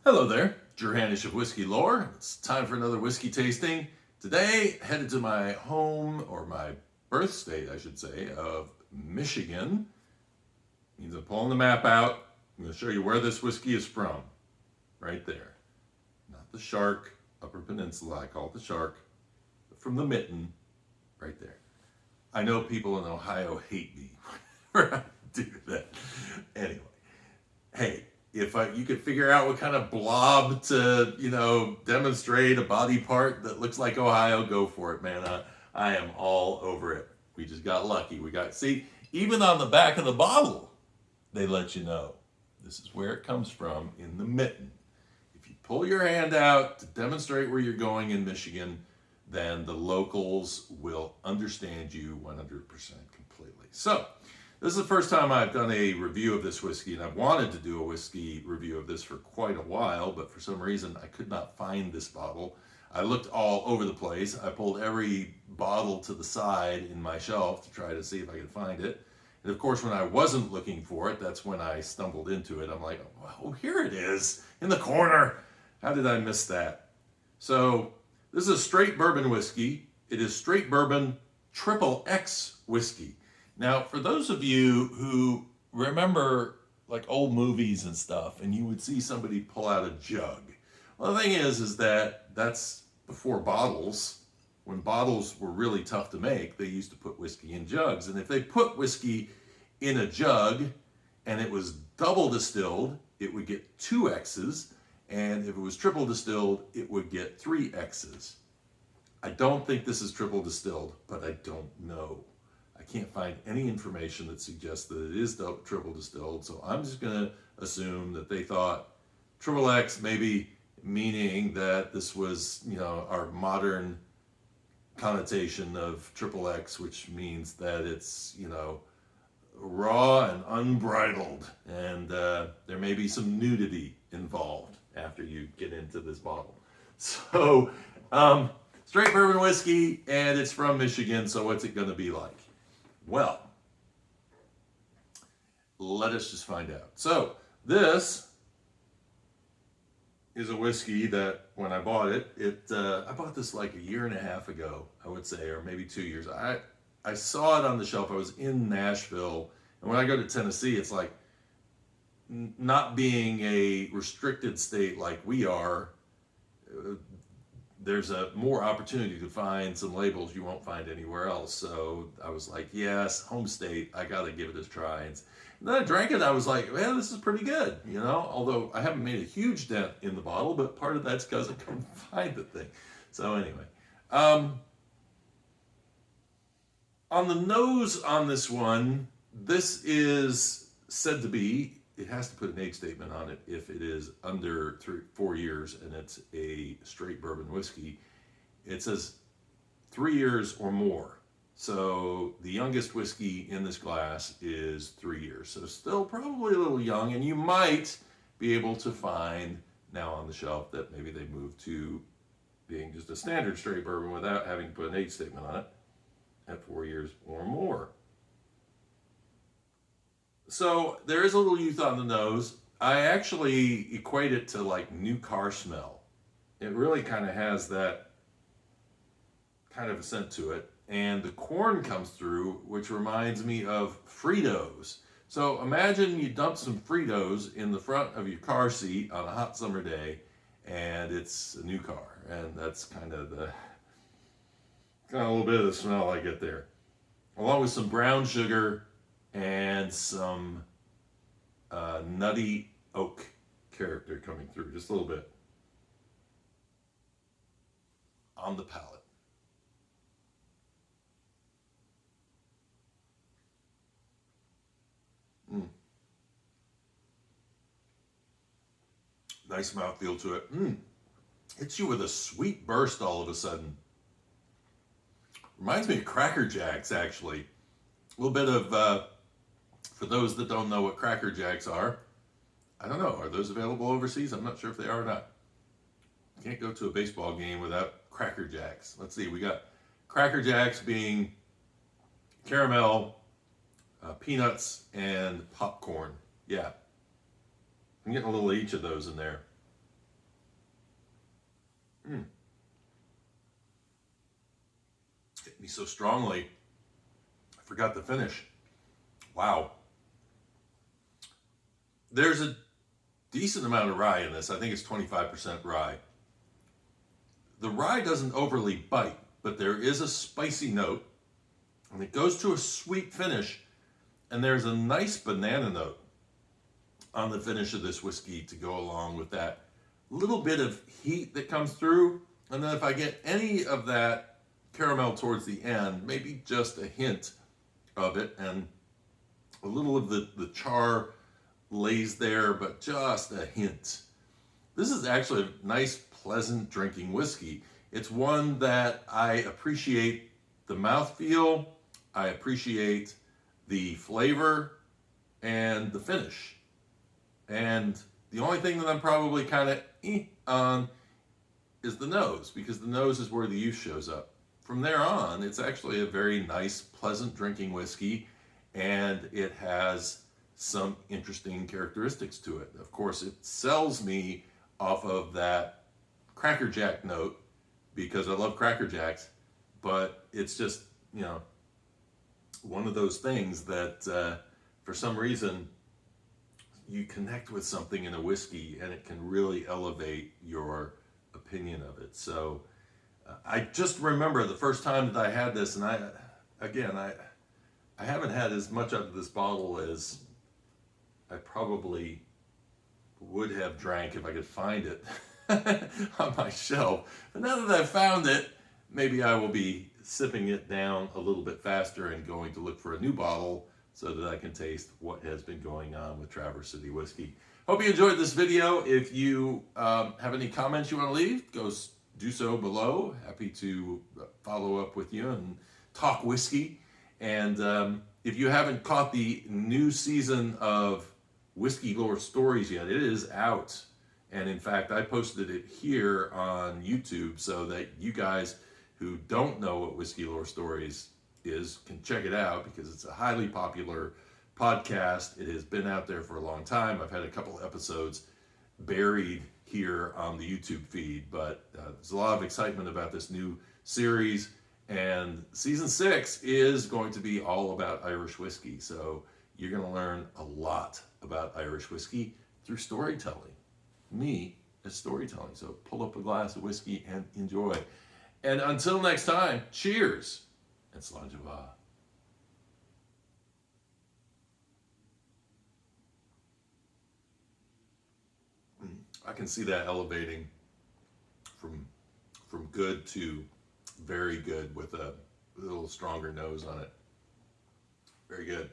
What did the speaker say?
Hello there, Jerhanish of Whiskey Lore. It's time for another whiskey tasting. Today, headed to my home, or my birth state, I should say, of Michigan. Means I'm pulling the map out. I'm going to show you where this whiskey is from. Right there. Not the Shark, Upper Peninsula, I call it the Shark, but from the Mitten, right there. I know people in Ohio hate me for I do that. Anyway, hey, if you could figure out what kind of blob to, demonstrate a body part that looks like Ohio, go for it, man. I am all over it. We just got lucky. See, even on the back of the bottle, they let you know. This is where it comes from in the Mitten. If you pull your hand out to demonstrate where you're going in Michigan, then the locals will understand you 100% completely. So, this is the first time I've done a review of this whiskey, and I've wanted to do a whiskey review of this for quite a while, but for some reason I could not find this bottle. I looked all over the place. I pulled every bottle to the side in my shelf to try to see if I could find it. And of course, when I wasn't looking for it, that's when I stumbled into it. I'm like, oh, here it is in the corner. How did I miss that? So this is a straight bourbon whiskey. It is straight bourbon XXX whiskey. Now, for those of you who remember like old movies and stuff, and you would see somebody pull out a jug. Well, the thing is that that's before bottles. When bottles were really tough to make, they used to put whiskey in jugs. And if they put whiskey in a jug and it was double distilled, it would get 2 X's. And if it was triple distilled, it would get 3 X's. I don't think this is triple distilled, but I don't know. I can't find any information that suggests that it is triple distilled, so I'm just going to assume that they thought triple X, maybe meaning that this was, our modern connotation of triple X, which means that it's, raw and unbridled, and there may be some nudity involved after you get into this bottle. So, straight bourbon whiskey, and it's from Michigan, so what's it going to be like? Well, let us just find out. So, this is a whiskey that when I bought it, I bought this like a year and a half ago, I would say, or maybe 2 years. I saw it on the shelf. I was in Nashville, and when I go to Tennessee, it's like not being a restricted state like we are. There's a more opportunity to find some labels you won't find anywhere else. So I was like, yes, home state, I got to give it a try. And then I drank it. I was like, man, this is pretty good, although I haven't made a huge dent in the bottle, but part of that's because I couldn't find the thing. So anyway, on the nose on this one, this is said to be, it has to put an age statement on it if it is under 4 years and it's a straight bourbon whiskey. It says 3 years or more. So the youngest whiskey in this glass is 3 years. So still probably a little young, and you might be able to find now on the shelf that maybe they moved to being just a standard straight bourbon without having to put an age statement on it at 4 years or more. So there is a little youth on the nose. I actually equate it to like new car smell. It really kind of has that kind of a scent to it. And the corn comes through, which reminds me of Fritos. So imagine you dump some Fritos in the front of your car seat on a hot summer day, and it's a new car. And that's kind of a little bit of the smell I get there. Along with some brown sugar and some nutty oak character coming through, just a little bit on the palate. Nice mouthfeel to it. Hits you with a sweet burst all of a sudden. Reminds me of Cracker Jacks, actually. A little bit of, for those that don't know what Cracker Jacks are, I don't know, are those available overseas? I'm not sure if they are or not. Can't go to a baseball game without Cracker Jacks. Let's see, we got Cracker Jacks being caramel, peanuts, and popcorn. Yeah, I'm getting a little of each of those in there. me so strongly. I forgot the finish. Wow. There's a decent amount of rye in this. I think it's 25% rye. The rye doesn't overly bite, but there is a spicy note, and it goes to a sweet finish, and there's a nice banana note on the finish of this whiskey to go along with that little bit of heat that comes through. And then if I get any of that caramel towards the end, maybe just a hint of it, and a little of the char lays there, but just a hint. This is actually a nice, pleasant drinking whiskey. It's one that I appreciate the mouthfeel, I appreciate the flavor, and the finish. And the only thing that I'm probably kind of on is the nose, because the nose is where the youth shows up. From there on, it's actually a very nice, pleasant drinking whiskey, and it has some interesting characteristics to it. Of course, it sells me off of that Cracker Jack note because I love Cracker Jacks, but it's just, one of those things that for some reason you connect with something in a whiskey and it can really elevate your opinion of it. So I just remember the first time that I had this, and I haven't had as much out of this bottle as I probably would have drank if I could find it on my shelf. But now that I've found it, maybe I will be sipping it down a little bit faster and going to look for a new bottle so that I can taste what has been going on with Traverse City Whiskey. Hope you enjoyed this video. If you have any comments you want to leave, go do so below. Happy to follow up with you and talk whiskey. And if you haven't caught the new season of Whiskey Lore Stories yet, it is out. And in fact, I posted it here on YouTube so that you guys who don't know what Whiskey Lore Stories is can check it out, because it's a highly popular podcast. It has been out there for a long time. I've had a couple episodes buried here on the YouTube feed, but there's a lot of excitement about this new series, and season 6 is going to be all about Irish whiskey. So you're going to learn a lot about Irish whiskey through storytelling. Me as storytelling. So pull up a glass of whiskey and enjoy. And until next time, cheers and Slàinte. I can see that elevating from good to very good with a little stronger nose on it. Very good.